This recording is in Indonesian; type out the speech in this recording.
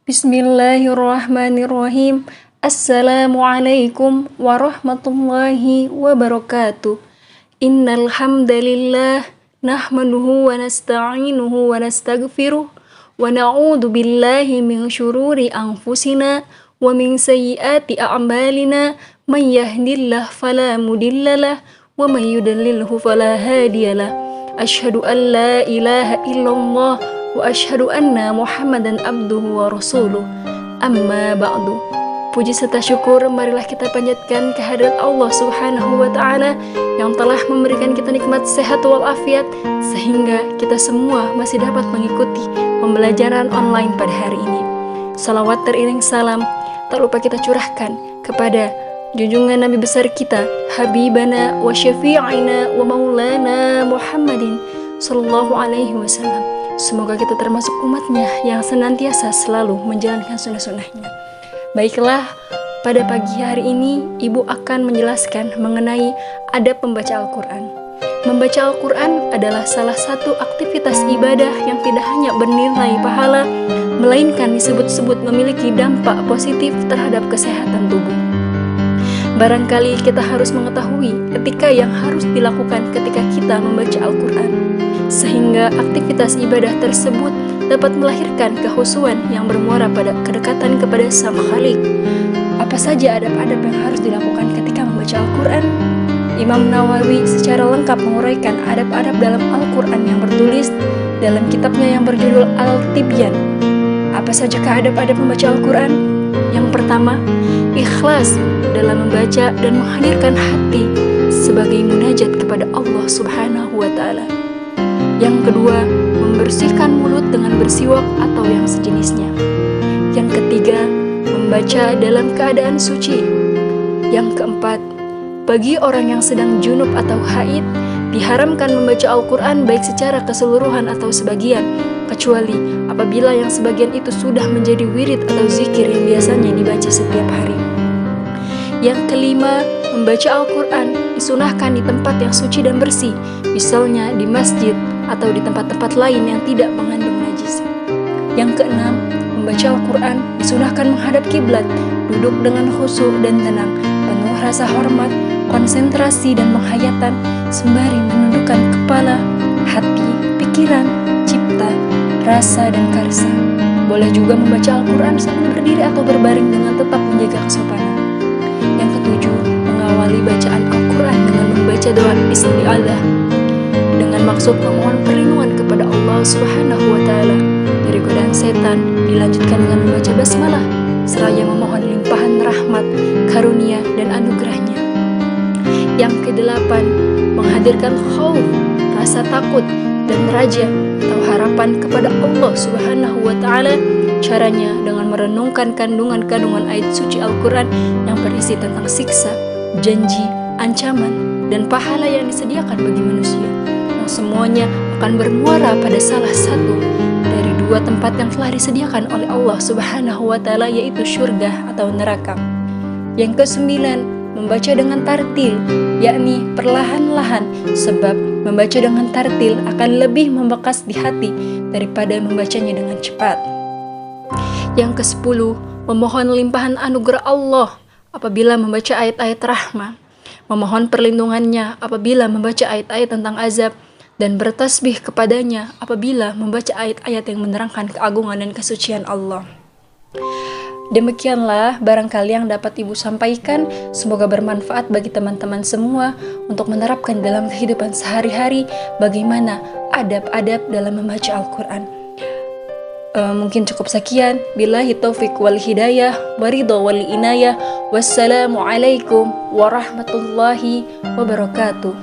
Bismillahirrahmanirrahim. Assalamualaikum warahmatullahi wabarakatuh. Innal hamdalillah nahmaduhu wa nasta'inuhu wa nastaghfiruh wa na'udzu billahi min syururi anfusina wa min sayyiati a'malina may yahdihillahu fala mudhillalah wa may yudlilhu fala hadiyalah. Asyhadu an la ilaha illallah wa asyhadu anna Muhammadan abduhu wa rasuluh. Amma ba'du. Puji serta syukur marilah kita panjatkan kehadirat Allah Subhanahu wa taala yang telah memberikan kita nikmat sehat walafiat sehingga kita semua masih dapat mengikuti pembelajaran online pada hari ini. Salawat teriring salam tak lupa kita curahkan kepada junjungan Nabi besar kita, Habibana wa syafi'ina wa maulana Muhammadin sallallahu alaihi wasallam. Semoga kita termasuk umatnya yang senantiasa selalu menjalankan sunnah-sunnahnya. Baiklah, pada pagi hari ini Ibu akan menjelaskan mengenai adab membaca Al-Quran. Membaca Al-Quran adalah salah satu aktivitas ibadah yang tidak hanya bernilai pahala, melainkan disebut-sebut memiliki dampak positif terhadap kesehatan tubuh. Barangkali kita harus mengetahui etika yang harus dilakukan ketika kita membaca Al-Quran, sehingga aktivitas ibadah tersebut dapat melahirkan kehusuan yang bermuara pada kedekatan kepada Sang Khalik. Apa saja adab-adab yang harus dilakukan ketika membaca Al-Quran? Imam Nawawi secara lengkap menguraikan adab-adab dalam Al-Quran yang bertulis dalam kitabnya yang berjudul Al-Tibyan. Apa sajakah adab-adab membaca Al-Quran? Yang pertama, ikhlas dalam membaca dan menghadirkan hati sebagai munajat kepada Allah Subhanahu wa taala. Yang kedua, membersihkan mulut dengan bersiwak atau yang sejenisnya. Yang ketiga, membaca dalam keadaan suci. Yang keempat, bagi orang yang sedang junub atau haid, diharamkan membaca Al-Quran baik secara keseluruhan atau sebagian, kecuali apabila yang sebagian itu sudah menjadi wirid atau zikir yang biasanya dibaca setiap hari. Yang kelima, membaca Al-Quran disunahkan di tempat yang suci dan bersih, misalnya di masjid atau di tempat-tempat lain yang tidak mengandung najis. Yang keenam, membaca Al-Quran disunahkan menghadap kiblat, duduk dengan khusyuk dan tenang, penuh rasa hormat, konsentrasi dan penghayatan, sembari menundukkan kepala, hati, pikiran, cipta, rasa dan karsa. Boleh juga membaca Al-Quran sambil berdiri atau berbaring dengan tetap menjaga kesopanan. Yang ketujuh, mengawali bacaan Al-Quran dengan membaca doa isti'adzah dengan maksud memohon perlindungan kepada Allah Subhanahu wa taala dari godaan setan, dilanjutkan dengan membaca basmalah seraya memohon limpahan rahmat, karunia dan anugerahnya. Yang kedelapan, menghadirkan khauf, rasa takut dan raja atau harapan kepada Allah Subhanahu wa taala. Caranya dengan merenungkan kandungan-kandungan ayat suci Al-Quran yang berisi tentang siksa, janji, ancaman, dan pahala yang disediakan bagi manusia, yang semuanya akan bermuara pada salah satu dari dua tempat yang telah disediakan oleh Allah Subhanahu wa taala, yaitu surga atau neraka. Yang kesembilan, membaca dengan tartil, yakni perlahan-lahan, sebab membaca dengan tartil akan lebih membekas di hati daripada membacanya dengan cepat. Yang kesepuluh, memohon limpahan anugerah Allah apabila membaca ayat-ayat rahmah, memohon perlindungannya apabila membaca ayat-ayat tentang azab, dan bertasbih kepadanya apabila membaca ayat-ayat yang menerangkan keagungan dan kesucian Allah. Demikianlah barangkali yang dapat Ibu sampaikan. Semoga bermanfaat bagi teman-teman semua untuk menerapkan dalam kehidupan sehari-hari bagaimana adab-adab dalam membaca Al-Quran. Mungkin cukup sekian. Billahi taufiq wal hidayah waridho wal inayah. Wassalamualaikum warahmatullahi wabarakatuh.